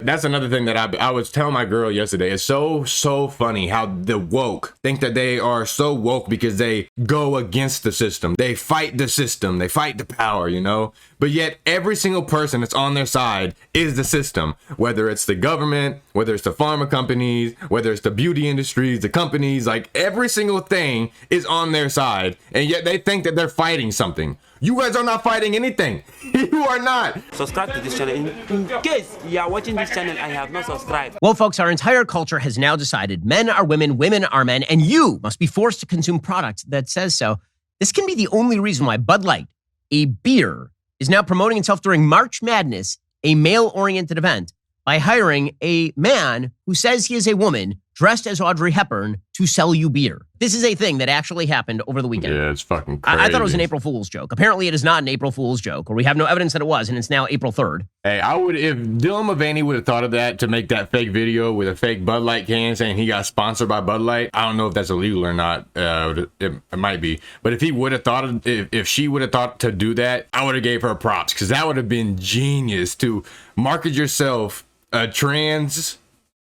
that's another thing that I was telling my girl yesterday. It's so funny how the woke think that they are so woke because they go against the system. They fight the system. They fight the power, you know? But yet every single person that's on their side is the system. Whether it's the government, whether it's the pharma companies, whether it's the beauty industries, the companies, like every single thing is on their side. And yet they think that they're fighting something. You guys are not fighting anything. You are not. Subscribe to this channel. In case you are watching this channel and have not subscribed. Well, folks, our entire culture has now decided men are women, women are men, and you must be forced to consume product that says so. This can be the only reason why Budlight, a beer, is now promoting itself during March Madness, a male-oriented event, by hiring a man who says he is a woman dressed as Audrey Hepburn to sell you beer. This is a thing that actually happened over the weekend. Yeah, it's fucking crazy. I thought it was an April Fool's joke. Apparently, it is not an April Fool's joke, or we have no evidence that it was, and it's now April 3rd. Hey, I would, if Dylan Mulvaney would have thought of that to make that fake video with a fake Bud Light can saying he got sponsored by Bud Light, I don't know if that's illegal or not. It might be. But if he would have thought of, if she would have thought to do that, I would have gave her props, because that would have been genius to market yourself a trans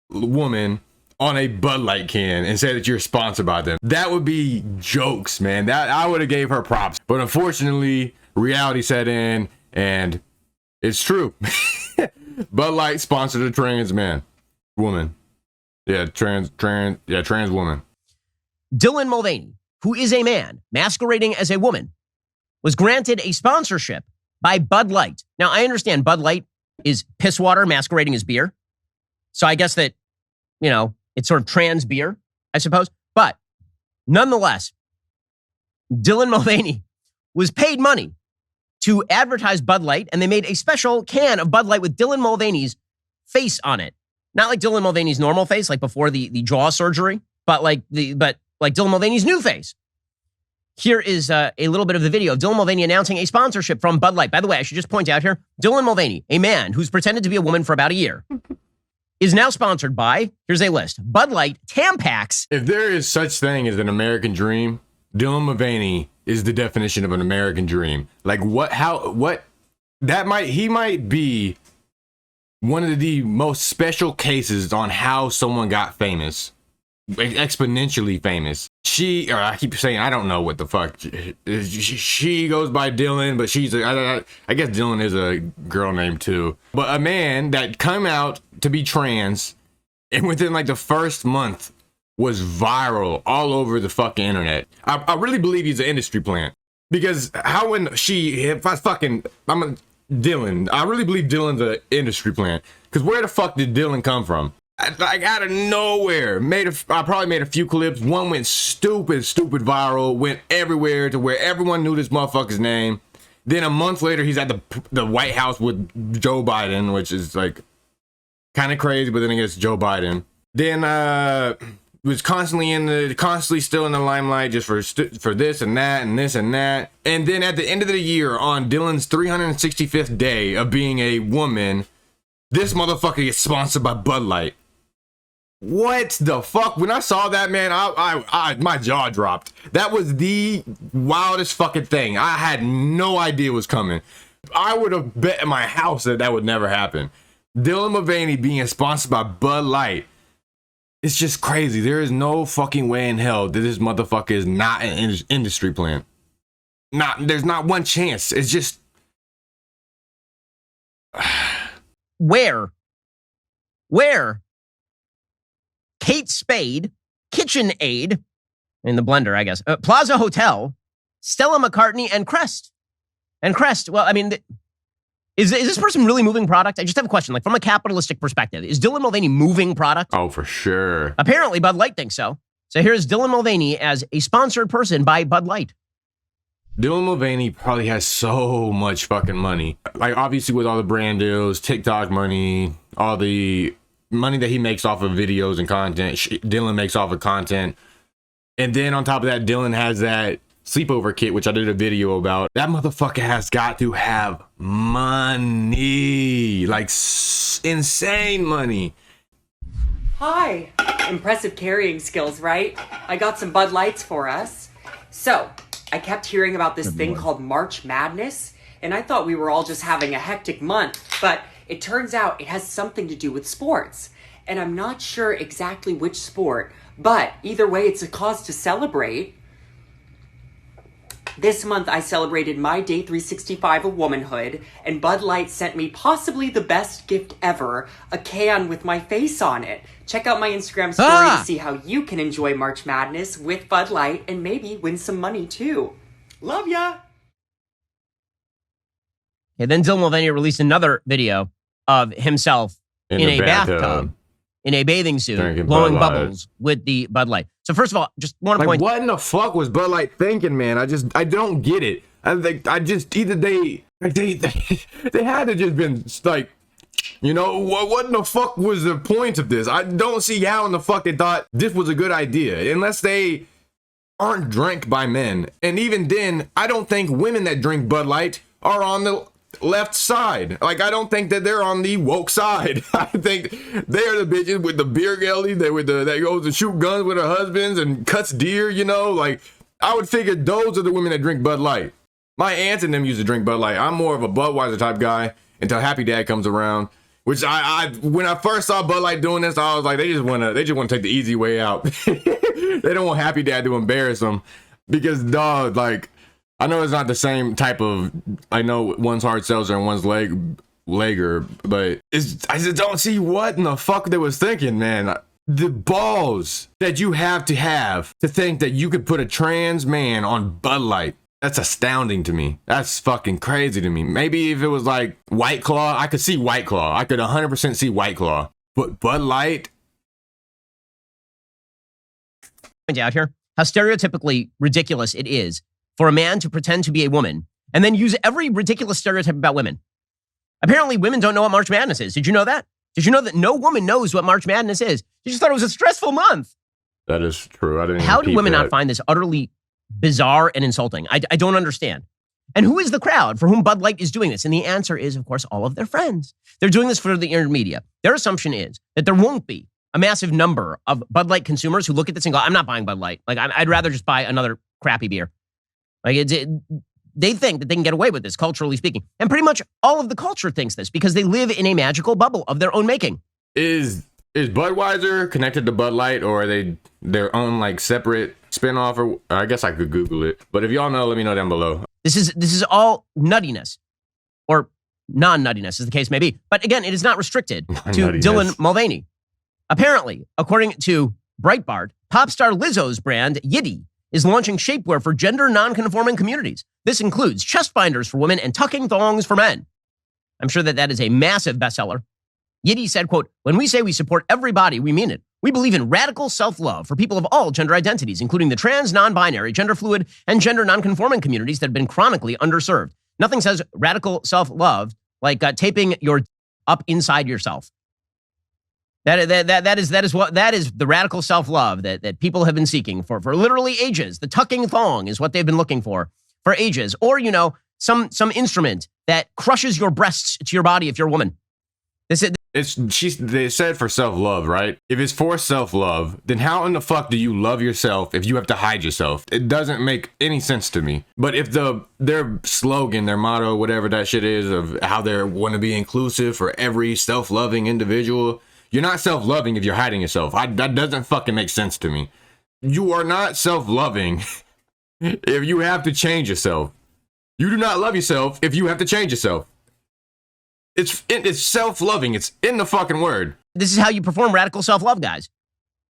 woman on a Bud Light can and say that you're sponsored by them. That would be jokes, man. That I would have gave her props. But unfortunately, reality set in, and it's true. Bud Light sponsored a trans woman. Yeah, trans woman. Dylan Mulvaney, who is a man masquerading as a woman, was granted a sponsorship by Bud Light. Now, I understand Bud Light is piss water masquerading as beer. So I guess that, you know, it's sort of trans beer, I suppose. But nonetheless, Dylan Mulvaney was paid money to advertise Bud Light, and they made a special can of Bud Light with Dylan Mulvaney's face on it. Not like Dylan Mulvaney's normal face, like before the jaw surgery, but like Dylan Mulvaney's new face. Here is a little bit of the video of Dylan Mulvaney announcing a sponsorship from Bud Light. By the way, I should just point out here, Dylan Mulvaney, a man who's pretended to be a woman for about a year, is now sponsored by, here's a list, Bud Light, Tampax. If there is such thing as an American dream, Dylan Mulvaney is the definition of an American dream. Like he might be one of the most special cases on how someone got famous. Exponentially famous. I keep saying, I don't know what the fuck. She goes by Dylan, but I guess Dylan is a girl name too. But a man that come out to be trans, and within like the first month was viral all over the fucking internet. I really believe he's an industry plant. Because how when Dylan, I really believe Dylan's an industry plant. Because where the fuck did Dylan come from? Like out of nowhere, I probably made a few clips. One went stupid viral, went everywhere to where everyone knew this motherfucker's name. Then a month later, he's at the White House with Joe Biden, which is like kind of crazy, but then I guess Joe Biden. Then was constantly still in the limelight just for this and that and this and that. And then at the end of the year, on Dylan's 365th day of being a woman, this motherfucker gets sponsored by Bud Light. What the fuck? When I saw that, man, my jaw dropped. That was the wildest fucking thing. I had no idea it was coming. I would have bet in my house that would never happen. Dylan Mulvaney being sponsored by Bud Light. It's just crazy. There is no fucking way in hell that this motherfucker is not an industry plant. There's not one chance. It's just... Where Kate Spade, KitchenAid, in the blender, I guess, Plaza Hotel, Stella McCartney, and Crest. Well, I mean, is this person really moving product? I just have a question. Like, from a capitalistic perspective, is Dylan Mulvaney moving product? Oh, for sure. Apparently, Bud Light thinks so. So here's Dylan Mulvaney as a sponsored person by Bud Light. Dylan Mulvaney probably has so much fucking money. Like, obviously, with all the brand deals, TikTok money, all the money that he makes off of videos and content, Dylan makes off of content. And then on top of that, Dylan has that sleepover kit, which I did a video about. That motherfucker has got to have money, like insane money. Hi. Impressive carrying skills, right? I got some Bud Lights for us. So, I kept hearing about this thing called March Madness, and I thought we were all just having a hectic month, but It turns out it has something to do with sports. And I'm not sure exactly which sport, but either way, it's a cause to celebrate. This month, I celebrated my day 365 of womanhood, and Bud Light sent me possibly the best gift ever, a can with my face on it. Check out my Instagram story to see how you can enjoy March Madness with Bud Light and maybe win some money too. Love ya! Okay, then Dylan Mulvaney released another video of himself in a bathtub, in a bathing suit, blowing bubbles with the Bud Light. So first of all, just want to point. What in the fuck was Bud Light thinking, man? I don't get it. I just either they had to just been like, you know, what in the fuck was the point of this? I don't see how in the fuck they thought this was a good idea, unless they aren't drank by men. And even then, I don't think women that drink Bud Light are on the left side. Like, I don't think that they're on the woke side. I think they're the bitches with the beer belly that goes to shoot guns with her husbands and cuts deer, you know. Like, I would figure those are the women that drink Bud Light. My aunts and them used to drink Bud Light. I'm more of a Budweiser type guy until Happy Dad comes around. Which I when I first saw Bud Light doing this, I was like, they just wanna take the easy way out. They don't want Happy Dad to embarrass them, because dog, like, I know it's not the same type of, I know one's hard seltzer and one's lager, but I just don't see what in the fuck they was thinking, man. The balls that you have to think that you could put a trans man on Bud Light. That's astounding to me. That's fucking crazy to me. Maybe if it was like White Claw, I could see White Claw. I could 100% see White Claw. But Bud Light? Point out here how stereotypically ridiculous it is for a man to pretend to be a woman and then use every ridiculous stereotype about women. Apparently, women don't know what March Madness is. Did you know that? Did you know that no woman knows what March Madness is? You just thought it was a stressful month. That is true. I didn't. How do women not find this utterly bizarre and insulting? I don't understand. And who is the crowd for whom Bud Light is doing this? And the answer is, of course, all of their friends. They're doing this for the intermedia. Their assumption is that there won't be a massive number of Bud Light consumers who look at this and go, I'm not buying Bud Light. Like, I'd rather just buy another crappy beer. Like, they think that they can get away with this, culturally speaking. And pretty much all of the culture thinks this because they live in a magical bubble of their own making. Is Budweiser connected to Bud Light, or are they their own, like, separate spinoff? Or I guess I could Google it. But if y'all know, let me know down below. This is all nuttiness, or non-nuttiness, as the case may be. But again, it is not restricted to Dylan Mulvaney. Apparently, according to Breitbart, pop star Lizzo's brand, Yiddy, is launching shapewear for gender non-conforming communities. This includes chest binders for women and tucking thongs for men. I'm sure that is a massive bestseller. Yiddy said, quote, "When we say we support everybody, we mean it. We believe in radical self-love for people of all gender identities, including the trans, non-binary, gender fluid, and gender non-conforming communities that have been chronically underserved. Nothing says radical self-love like taping your up inside yourself. That is the radical self-love that people have been seeking for literally ages. The tucking thong is what they've been looking for ages. Or, you know, some instrument that crushes your breasts to your body if you're a woman. They said for self-love, right? If it's for self-love, then how in the fuck do you love yourself if you have to hide yourself? It doesn't make any sense to me. But if their slogan, their motto, whatever that shit is, of how they want to be inclusive for every self-loving individual, you're not self-loving if you're hiding yourself. That doesn't fucking make sense to me. You are not self-loving if you have to change yourself. You do not love yourself if you have to change yourself. It's self-loving. It's in the fucking word. This is how you perform radical self-love, guys.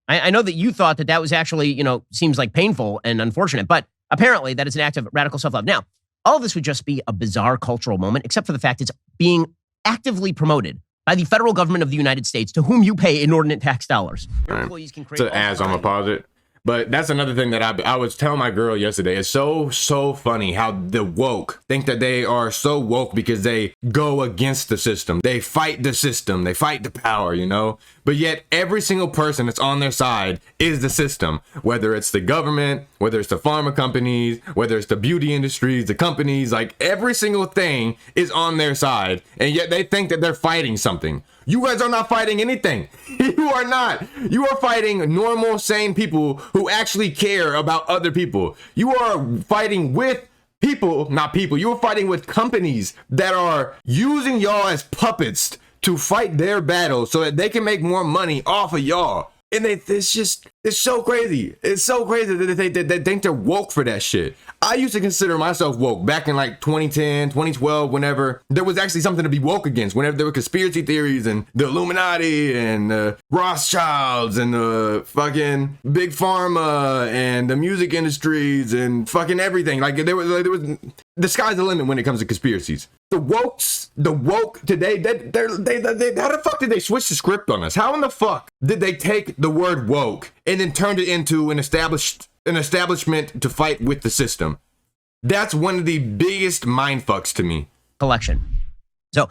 I know that you thought that was actually, you know, seems like painful and unfortunate, but apparently that is an act of radical self-love. Now, all of this would just be a bizarre cultural moment, except for the fact it's being actively promoted by the federal government of the United States, to whom you pay inordinate tax dollars. Your employees can create. So as I'm a posit. But that's another thing that I was telling my girl yesterday. It's so funny how the woke think that they are so woke because they go against the system. They fight the system. They fight the power, you know? But yet every single person that's on their side is the system. Whether it's the government, whether it's the pharma companies, whether it's the beauty industries, the companies, like every single thing is on their side. And yet they think that they're fighting something. You guys are not fighting anything. You are not. You are fighting normal, sane people who actually care about other people. You are fighting with people, not people. You are fighting with companies that are using y'all as puppets to fight their battle so that they can make more money off of y'all. And it's so crazy. It's so crazy that they think they're woke for that shit. I used to consider myself woke back in like 2010, 2012, whenever there was actually something to be woke against, whenever there were conspiracy theories and the Illuminati and the Rothschilds and the fucking Big Pharma and the music industries and fucking everything. Like there was the sky's the limit when it comes to conspiracies. The woke today, they how the fuck did they switch the script on us? How in the fuck did they take the word woke and then turned it into an establishment to fight with the system? That's one of the biggest mind fucks to me. Collection. So,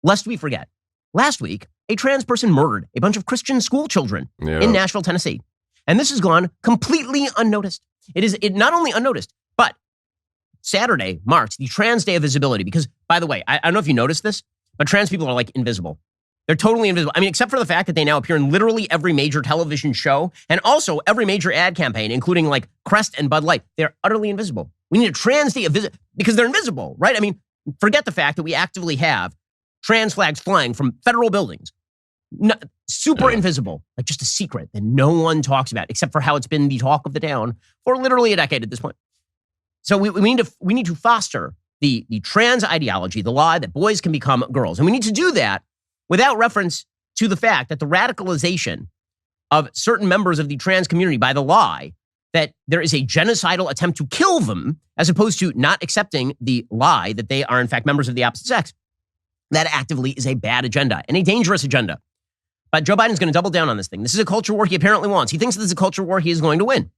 lest we forget, last week, a trans person murdered a bunch of Christian school children in Nashville, Tennessee. And this has gone completely unnoticed. It not only unnoticed, but Saturday marks the Trans Day of Visibility because, by the way, I don't know if you noticed this, but trans people are like invisible. They're totally invisible. I mean, except for the fact that they now appear in literally every major television show and also every major ad campaign, including like Crest and Bud Light. They're utterly invisible. We need a Trans Day of Visibility because they're invisible, right? I mean, forget the fact that we actively have trans flags flying from federal buildings. Super invisible, like just a secret that no one talks about, except for how it's been the talk of the town for literally a decade at this point. So we need to foster the trans ideology, the lie that boys can become girls. And we need to do that without reference to the fact that the radicalization of certain members of the trans community by the lie that there is a genocidal attempt to kill them, as opposed to not accepting the lie that they are in fact members of the opposite sex. That actively is a bad agenda and a dangerous agenda. But Joe Biden's going to double down on this thing. This is a culture war he apparently wants. He thinks this is a culture war he is going to win.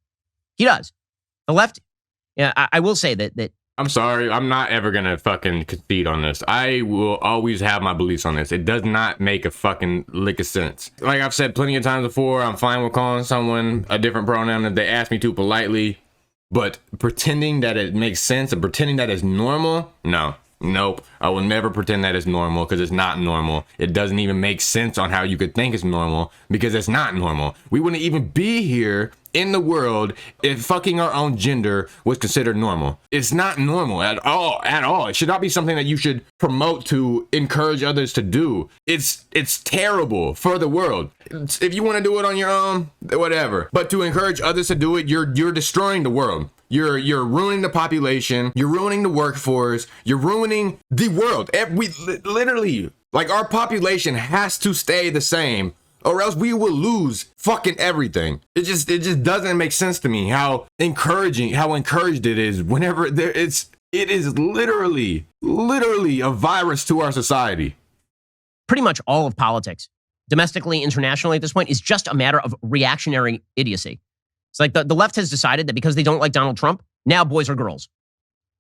He does. The left, I will say that I'm sorry, I'm not ever gonna fucking concede on this. I will always have my beliefs on this. It does not make a fucking lick of sense. Like I've said plenty of times before, I'm fine with calling someone a different pronoun if they ask me to politely, but pretending that it makes sense and pretending that it's normal, nope. I will never pretend that it's normal because it's not normal. It doesn't even make sense on how you could think it's normal because it's not normal. We wouldn't even be here in the world if fucking our own gender was considered normal. It's not normal at all. It should not be something that you should promote to encourage others to do. It's terrible for the world. If you want to do it on your own, whatever. But to encourage others to do it, you're destroying the world. You're ruining the population. You're ruining the workforce. You're ruining the world. We literally, like, our population has to stay the same, or else we will lose fucking everything. It just doesn't make sense to me how encouraged it is whenever it is literally a virus to our society. pretty much all of politics, domestically, internationally at this point, is just a matter of reactionary idiocy. It's like the left has decided that because they don't like Donald Trump, now boys are girls.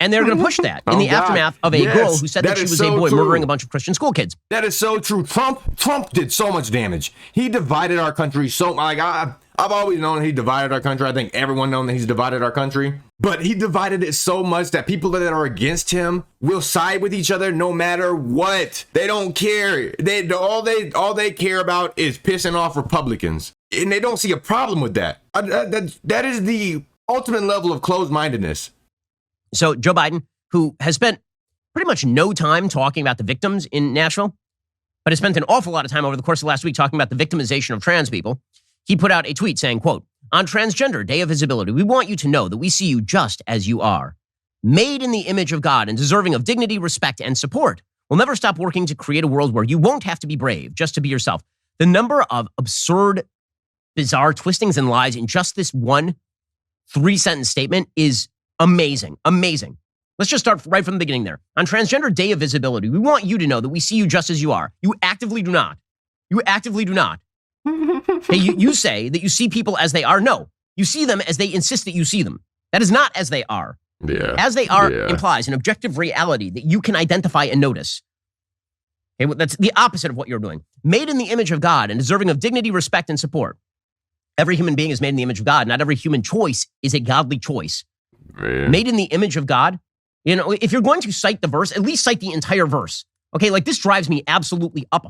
And they're going to push that in the aftermath of a girl who said that she was a boy murdering a bunch of Christian school kids. That is so true. Trump did so much damage. He divided our country so like I've always known he divided our country. I think everyone knows that he's divided our country. But he divided it so much that people that are against him will side with each other no matter what. They don't care. All they care about is pissing off Republicans. And they don't see a problem with that. That is the ultimate level of closed-mindedness. So Joe Biden, who has spent pretty much no time talking about the victims in Nashville, but has spent an awful lot of time over the course of last week talking about the victimization of trans people, he put out a tweet saying, quote, "On Transgender Day of Visibility, we want you to know that we see you just as you are. Made in the image of God and deserving of dignity, respect, and support. We'll never stop working to create a world where you won't have to be brave, just to be yourself." The number of absurd, bizarre twistings and lies in just this one 3-sentence statement is amazing. Amazing. Let's just start right from the beginning there. On Transgender Day of Visibility, we want you to know that we see you just as you are. You actively do not. You actively do not. Hey, you say that you see people as they are. No, you see them as they insist that you see them. That is not as they are. Yeah. As they are implies an objective reality that you can identify and notice. Okay, well, that's the opposite of what you're doing. Made in the image of God and deserving of dignity, respect, and support. Every human being is made in the image of God. Not every human choice is a godly choice. Yeah. Made in the image of God. You know, if you're going to cite the verse, at least cite the entire verse. Okay, like this drives me absolutely up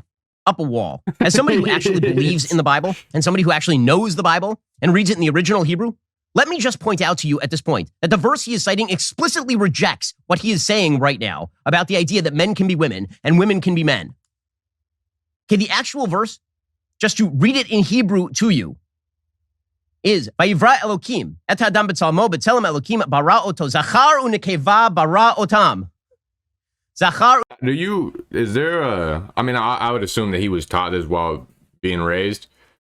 a wall. As somebody who actually believes in the Bible and somebody who actually knows the Bible and reads it in the original Hebrew, let me just point out to you at this point that the verse he is citing explicitly rejects what he is saying right now about the idea that men can be women and women can be men. Okay, the actual verse, just to read it in Hebrew to you, is Vayivra Elokim et Adam b'tzalmo b'tzelem Elokim bara oto zachar u'nekeva bara otam. Zachar. Is there I would assume that he was taught this while being raised,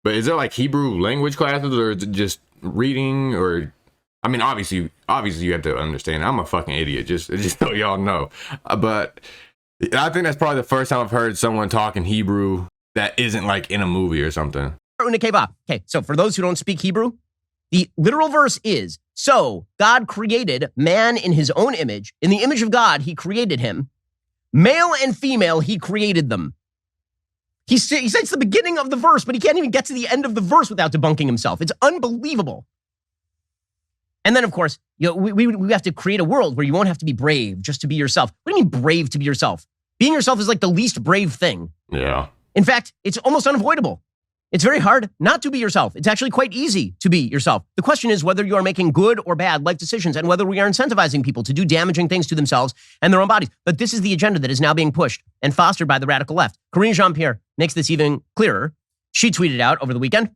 but is there like Hebrew language classes, or is it just reading? Or I mean, obviously you have to understand. I'm a fucking idiot, just so y'all know. But I think that's probably the first time I've heard someone talking Hebrew that isn't like in a movie or something. Okay, so for those who don't speak Hebrew, the literal verse is, so God created man in his own image. In the image of God, he created him. Male and female, he created them. He cites the beginning of the verse, but he can't even get to the end of the verse without debunking himself. It's unbelievable. And then, of course, we have to create a world where you won't have to be brave just to be yourself. What do you mean brave to be yourself? Being yourself is like the least brave thing. Yeah. In fact, it's almost unavoidable. It's very hard not to be yourself. It's actually quite easy to be yourself. The question is whether you are making good or bad life decisions and whether we are incentivizing people to do damaging things to themselves and their own bodies. But this is the agenda that is now being pushed and fostered by the radical left. Karine Jean-Pierre makes this even clearer. She tweeted out over the weekend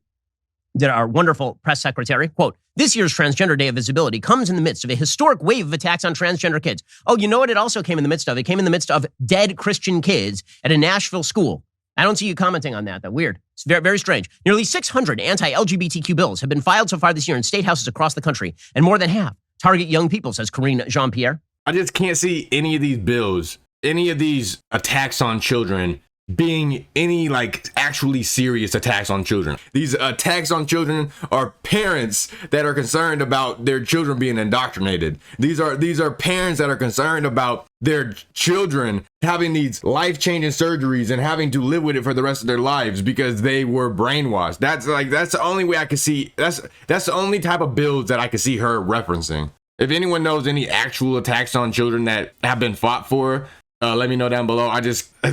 that our wonderful press secretary, quote, this year's Transgender Day of Visibility comes in the midst of a historic wave of attacks on transgender kids. Oh, you know what it also came in the midst of? It came in the midst of dead Christian kids at a Nashville school. I don't see you commenting on that, though. Weird. It's very, very strange. Nearly 600 anti-LGBTQ bills have been filed so far this year in state houses across the country, and more than half target young people, says Karine Jean-Pierre. I just can't see any of these bills, any of these attacks on children being any like actually serious attacks on children. These attacks on children are parents that are concerned about their children being indoctrinated. These are parents that are concerned about their children having these life-changing surgeries and having to live with it for the rest of their lives because they were brainwashed. That's the only way I could see. That's the only type of bills that I could see her referencing. If anyone knows any actual attacks on children that have been fought for, let me know down below. It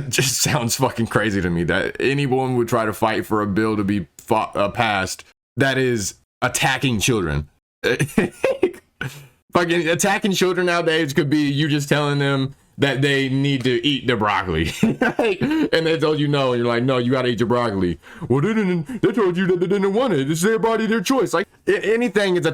just sounds fucking crazy to me that anyone would try to fight for a bill to be passed that is attacking children. Fucking attacking children nowadays could be you just telling them that they need to eat their broccoli. And they told you no, and you're like, no, you gotta eat your broccoli. Well, they told you that they didn't want it. It's their body, their choice. Like anything is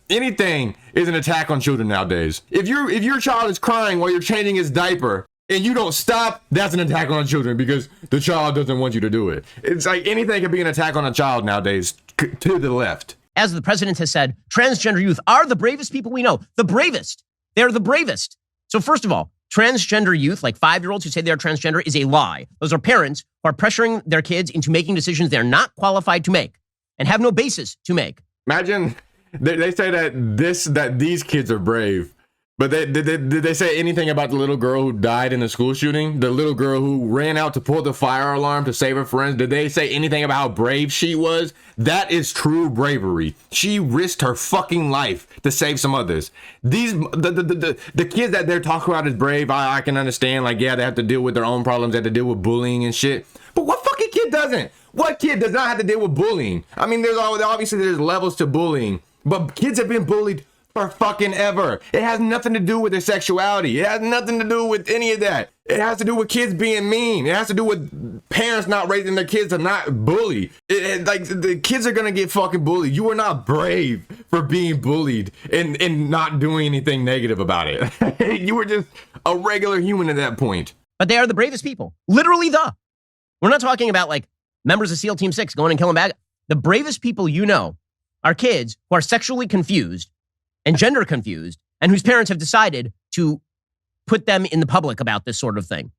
anything is an attack on children nowadays. If your child is crying while you're changing his diaper and you don't stop, that's an attack on children because the child doesn't want you to do it. It's like anything can be an attack on a child nowadays to the left. As the president has said, transgender youth are the bravest people we know. The bravest. They're the bravest. So first of all, transgender youth, like 5-year-olds who say they're transgender, is a lie. Those are parents who are pressuring their kids into making decisions they're not qualified to make and have no basis to make. Imagine they say that these kids are brave, but did they say anything about the little girl who died in the school shooting? The little girl who ran out to pull the fire alarm to save her friends? Did they say anything about how brave she was? That is true bravery. She risked her fucking life to save some others. The kids that they're talking about as brave, I can understand. Like, yeah, they have to deal with their own problems. They have to deal with bullying and shit. But what fucking kid doesn't? What kid does not have to deal with bullying? I mean, there's levels to bullying, but kids have been bullied for fucking ever. It has nothing to do with their sexuality. It has nothing to do with any of that. It has to do with kids being mean. It has to do with parents not raising their kids to not bully. Like the kids are gonna get fucking bullied. You are not brave for being bullied and not doing anything negative about it. You were just a regular human at that point. But they are the bravest people. Literally We're not talking about like members of SEAL Team 6 going and killing bad guys. The bravest people you know are kids who are sexually confused and gender confused, and whose parents have decided to put them in the public about this sort of thing.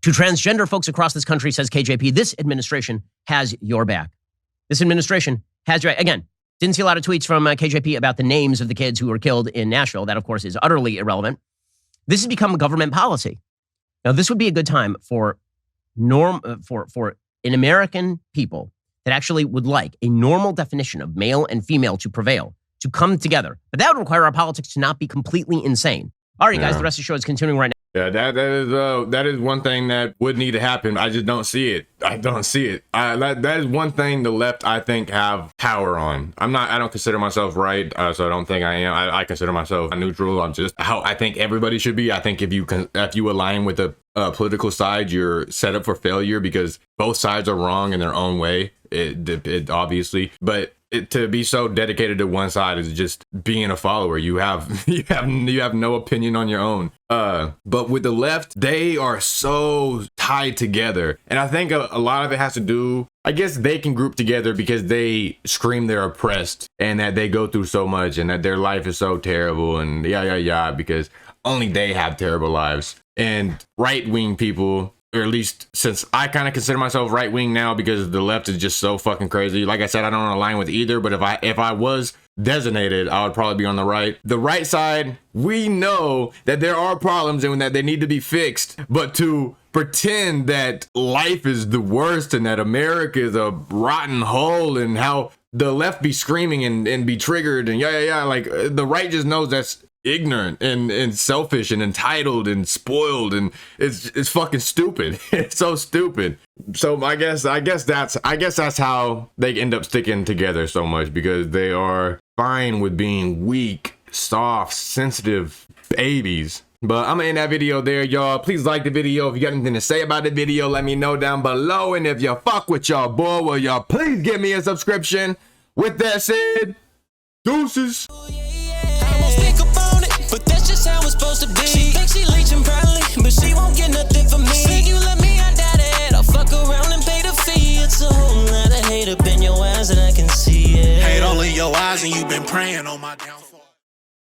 To transgender folks across this country, says KJP, this administration has your back. This administration has your, again, didn't see a lot of tweets from KJP about the names of the kids who were killed in Nashville. That, of course, is utterly irrelevant. This has become a government policy. Now, this would be a good time for an American people that actually would like a normal definition of male and female to prevail, to come together. But that would require our politics to not be completely insane. All right, guys, the rest of the show is continuing right now. Yeah, that is one thing that would need to happen. I just don't see it. I don't see it. That is one thing the left, I think, have power on. I don't consider myself right, so I don't think I am. I consider myself neutral. I'm just how I think everybody should be. I think if you align with a political side, you're set up for failure because both sides are wrong in their own way. It obviously, but to be so dedicated to one side is just being a follower. You have no opinion on your own. But with the left, they are so tied together, and I think a lot of it has to do. I guess they can group together because they scream they're oppressed and that they go through so much and that their life is so terrible and because only they have terrible lives. And right-wing people, or at least since I kind of consider myself right-wing now because the left is just so fucking crazy. Like I said, I don't align with either, but if I was designated, I would probably be on the right. The right side, we know that there are problems and that they need to be fixed, but to pretend that life is the worst and that America is a rotten hole and how the left be screaming and be triggered and like the right just knows that's ignorant and selfish and entitled and spoiled, and it's fucking stupid. It's so stupid. So I guess that's how they end up sticking together so much, because they are fine with being weak, soft, sensitive babies. But I'm gonna end that video there, y'all. Please like the video. If you got anything to say about the video, let me know down below. And if you fuck with y'all boy, well, y'all please give me a subscription. With that said, deuces. But that's just how it's supposed to be. She thinks she leeching probably, but she won't get nothing from me. Say you let me, I doubt it. I'll fuck around and pay the fee. It's a whole lot of hate up in your eyes and I can see it. Hate all in your eyes and you've been praying on my down.